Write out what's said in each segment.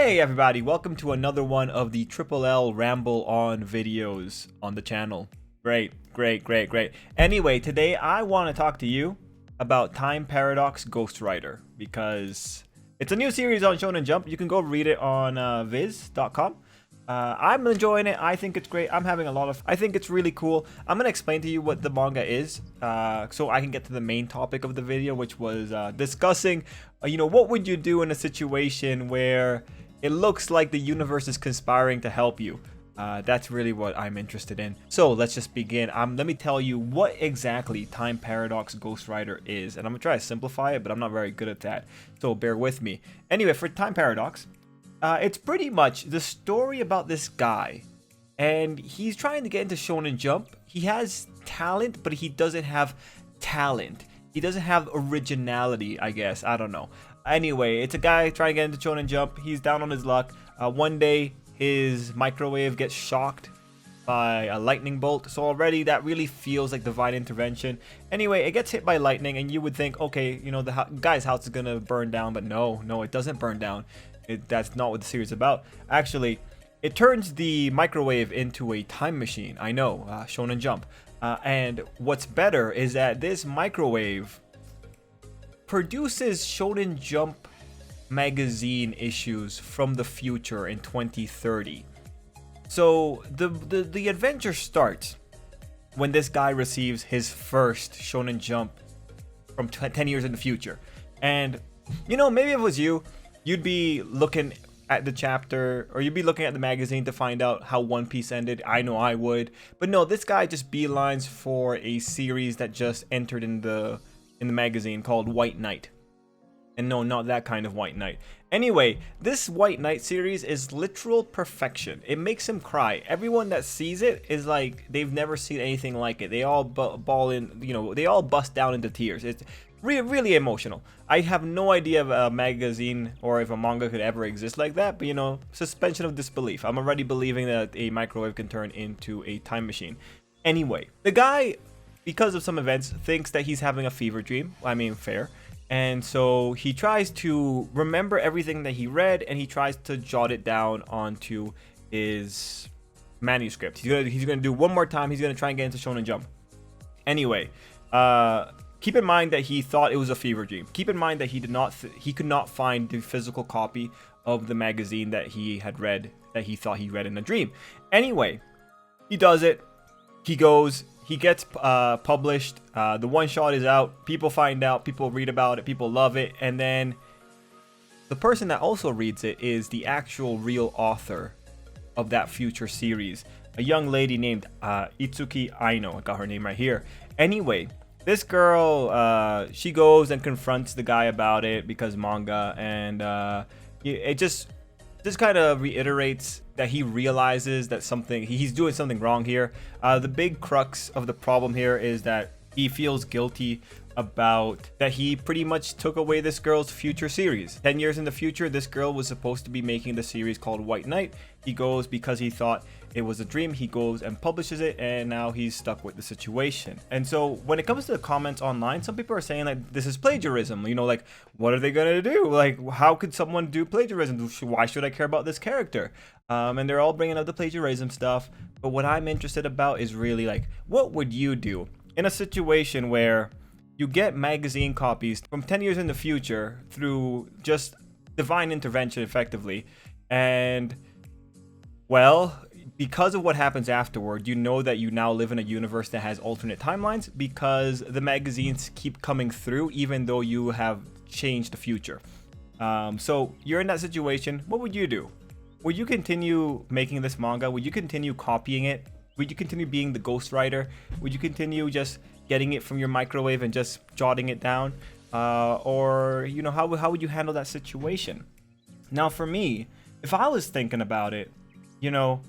Hey everybody, welcome to another one of the Tripl-L ramble on videos on the channel. Great. Anyway, today I want to talk to you about Time Paradox Ghostwriter because it's a new series on Shonen Jump. You can go read it on viz.com. I'm enjoying it. I think it's great. I think it's really cool. I'm gonna explain to you what the manga is, so I can get to the main topic of the video, which was discussing, what would you do in a situation where it looks like the universe is conspiring to help you. That's really what I'm interested in. So let's just begin. Let me tell you what exactly Time Paradox Ghostwriter is, and I'm gonna try to simplify it, but I'm not very good at that, so bear with me. Anyway, for Time Paradox, it's pretty much the story about this guy, and he's trying to get into Shonen Jump. He has talent, but he doesn't have talent. He doesn't have originality, I guess. I don't know. Anyway, it's a guy trying to get into Shonen Jump. He's down on his luck. One day, his microwave gets shocked by a lightning bolt. So already that really feels like divine intervention. Anyway, it gets hit by lightning, and you would think, okay, the guy's house is gonna burn down, but no, it doesn't burn down. That's not what the series is about. Actually, it turns the microwave into a time machine. I know, Shonen Jump. And what's better is that this microwave produces Shonen Jump magazine issues from the future in 2030. So the adventure starts when this guy receives his first Shonen Jump from 10 years in the future. And maybe if it was you, you'd be looking at the chapter, or you'd be looking at the magazine to find out how One Piece ended. I know I would. But no, this guy just beelines for a series that just entered in the magazine called White Knight. And no, not that kind of White Knight. Anyway, this White Knight series is literal perfection. It makes him cry. Everyone that sees it is like they've never seen anything like it. They all they all bust down into tears. It's really emotional. I have no idea if a magazine or if a manga could ever exist like that, but suspension of disbelief. I'm already believing that a microwave can turn into a time machine. Anyway, the guy, because of some events, thinks that he's having a fever dream. I mean, fair. And so he tries to remember everything that he read, and he tries to jot it down onto his manuscript. He's gonna do one more time. He's gonna try and get into Shonen Jump. Anyway, keep in mind that he thought it was a fever dream. Keep in mind that he could not find the physical copy of the magazine that he had read, that he thought he read in a dream. Anyway, he does it. He goes. He gets published. The one shot is out. People find out. People read about it. People love it. And then the person that also reads it is the actual real author of that future series, a young lady named Itsuki Aino. I got her name right here. Anyway, this girl, she goes and confronts the guy about it because manga, and it just kind of reiterates that he realizes that he's doing something wrong here. The big crux of the problem here is that he feels guilty about that he pretty much took away this girl's future series. 10 years in the future, this girl was supposed to be making the series called White Knight. He goes, because he thought it was a dream, he goes and publishes it, and now he's stuck with the situation. And so when it comes to the comments online, some people are saying like this is plagiarism. Like, what are they gonna do? Like, how could someone do plagiarism? Why should I care about this character? And they're all bringing up the plagiarism stuff. But what I'm interested about is really like, what would you do in a situation where you get magazine copies from 10 years in the future through just divine intervention, effectively, and well, because of what happens afterward, that you now live in a universe that has alternate timelines because the magazines keep coming through even though you have changed the future. So you're in that situation. What would you do? Would you continue making this manga? Would you continue copying it? Would you continue being the ghostwriter? Would you continue just getting it from your microwave and just jotting it down? Or how would you handle that situation? Now, for me, if I was thinking about it, the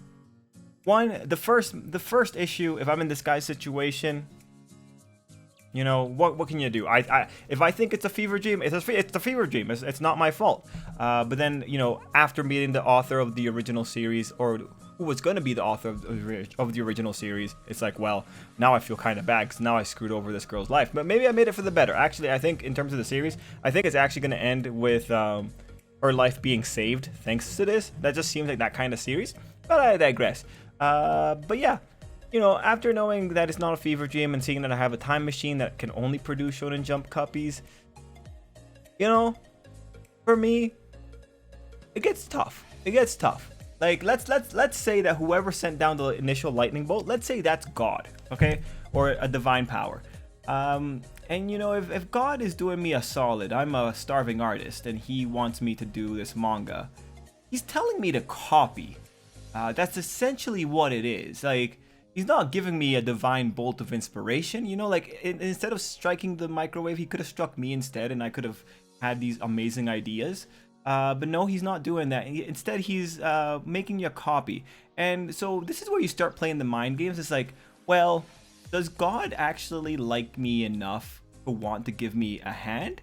first issue, if I'm in this guy's situation, what can you do? If I think it's a fever dream, it's a fever dream. It's not my fault. But then after meeting the author of the original series, or who was going to be the author of the original series, it's like, well, now I feel kind of bad because now I screwed over this girl's life. But maybe I made it for the better. Actually, I think in terms of the series, I think it's actually going to end with her life being saved thanks to this. That just seems like that kind of series. But I digress. But yeah, you know, after knowing that it's not a fever dream and seeing that I have a time machine that can only produce Shonen Jump copies, you know, for me, it gets tough. It gets tough. Like let's say that whoever sent down the initial lightning bolt, let's say that's God, okay, or a divine power. And you know, if God is doing me a solid, I'm a starving artist, and he wants me to do this manga, he's telling me to copy. That's essentially what it is. Like, he's not giving me a divine bolt of inspiration, you know, like instead of striking the microwave, he could have struck me instead, and I could have had these amazing ideas. But no, he's not doing that. Instead, he's making you a copy. And so this is where you start playing the mind games. It's like, well, does God actually like me enough to want to give me a hand?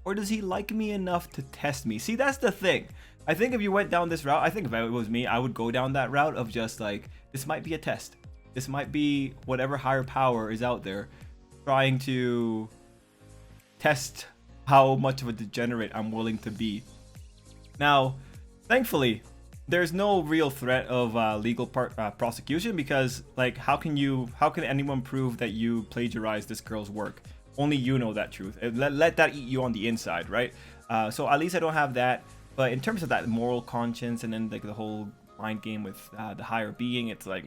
Or does he like me enough to test me? See, that's the thing. I think if you went down this route, I think if it was me, I would go down that route of just like, this might be a test. This might be whatever higher power is out there trying to test how much of a degenerate I'm willing to be. Now, thankfully, there's no real threat of legal prosecution, because like, how can anyone prove that you plagiarized this girl's work? Only you know that truth. Let that eat you on the inside, right? So at least I don't have that. But in terms of that moral conscience and then like the whole mind game with the higher being, it's like,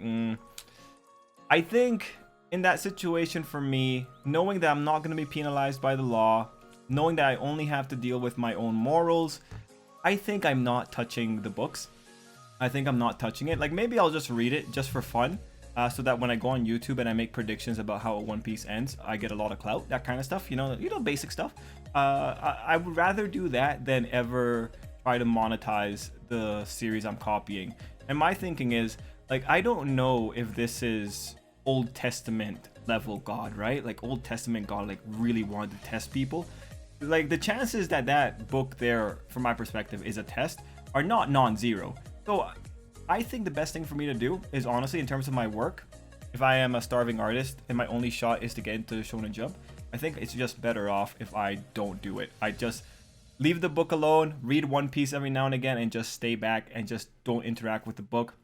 I think in that situation for me, knowing that I'm not going to be penalized by the law, knowing that I only have to deal with my own morals, I think I'm not touching the books. I think I'm not touching it. Like, maybe I'll just read it just for fun, so that when I go on YouTube and I make predictions about how One Piece ends, I get a lot of clout, that kind of stuff, you know, basic stuff. I would rather do that than ever try to monetize the series I'm copying. And my thinking is, like, I don't know if this is Old Testament level God, right? Like, Old Testament God, like, really wanted to test people. Like, the chances that that book there, from my perspective, is a test are not non-zero. So I think the best thing for me to do is, honestly, in terms of my work, if I am a starving artist and my only shot is to get into Shonen Jump, I think it's just better off if I don't do it. I just leave the book alone, read One Piece every now and again, and just stay back and just don't interact with the book.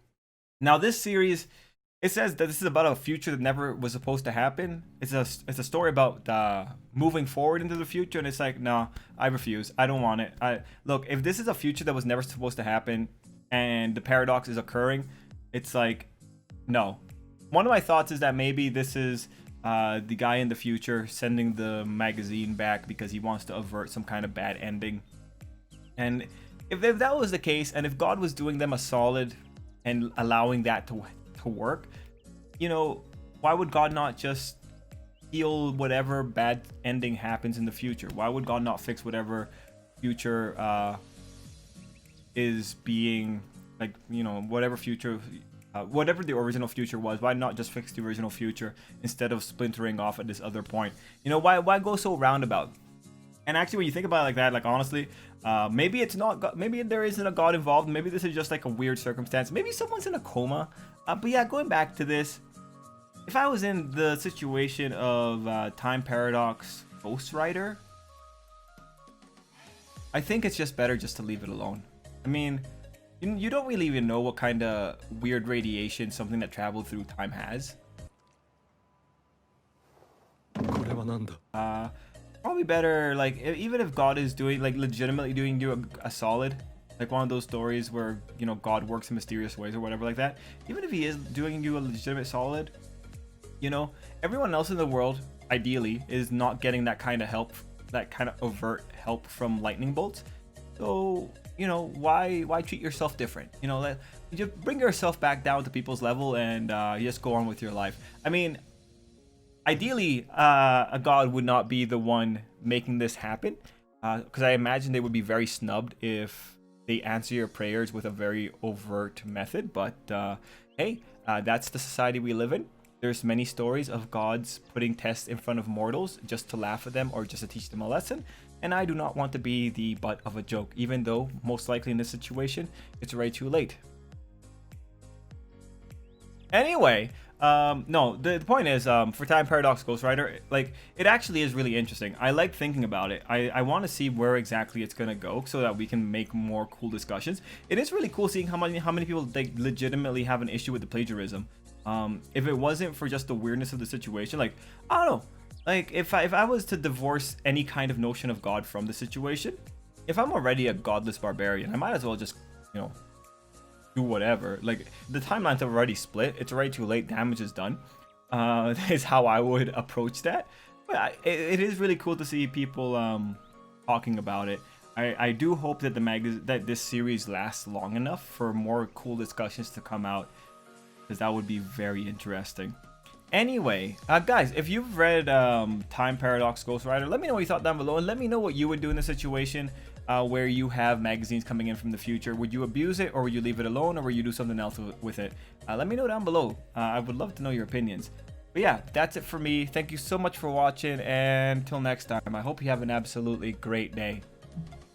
Now, this series, it says that this is about a future that never was supposed to happen. It's a story about moving forward into the future, and it's like, no, I refuse. I don't want it. Look, if this is a future that was never supposed to happen, and the paradox is occurring, it's like, no. One of my thoughts is that maybe this is the guy in the future sending the magazine back because he wants to avert some kind of bad ending. And if that was the case, and if God was doing them a solid and allowing that to work, you know, why would God not just heal whatever bad ending happens in the future? Why would God not fix whatever future is being, like, you know, whatever future, whatever the original future was? Why not just fix the original future instead of splintering off at this other point? You know, why go so roundabout? And actually, when you think about it like that, like, honestly, maybe it's not God, maybe there isn't a God involved. Maybe this is just like a weird circumstance. Maybe someone's in a coma. But yeah, going back to this, if I was in the situation of Time Paradox Ghostwriter, I think it's just better just to leave it alone. I mean, you don't really even know what kind of weird radiation something that traveled through time has. Probably better, like, even if God is doing, like, legitimately doing you a solid, like one of those stories where, you know, God works in mysterious ways or whatever like that, even if he is doing you a legitimate solid, you know, everyone else in the world, ideally, is not getting that kind of help, that kind of overt help from lightning bolts. So, you know, why treat yourself different? You know, you just bring yourself back down to people's level and you just go on with your life. I mean, ideally, a God would not be the one making this happen, because I imagine they would be very snubbed if they answer your prayers with a very overt method. But hey, that's the society we live in. There's many stories of gods putting tests in front of mortals just to laugh at them or just to teach them a lesson. And I do not want to be the butt of a joke, even though most likely in this situation, it's already too late. Anyway, No, the point is, for Time Paradox Ghost Rider, like, it actually is really interesting. I like thinking about it. I want to see where exactly it's gonna go so that we can make more cool discussions. It is really cool seeing how many people like legitimately have an issue with the plagiarism. If it wasn't for just the weirdness of the situation, like, I don't know, like if I was to divorce any kind of notion of God from the situation, if I'm already a godless barbarian, I might as well just, you know, do whatever. Like, the timelines have already split. It's already too late. Damage is done. Is how I would approach that. But it is really cool to see people talking about it. I do hope that that this series lasts long enough for more cool discussions to come out, because that would be very interesting. Anyway, guys, if you've read Time Paradox Ghost Rider, let me know what you thought down below, and let me know what you would do in a situation where you have magazines coming in from the future. Would you abuse it, or would you leave it alone, or would you do something else with it? Let me know down below. I would love to know your opinions. But yeah, that's it for me. Thank you so much for watching, and until next time, I hope you have an absolutely great day.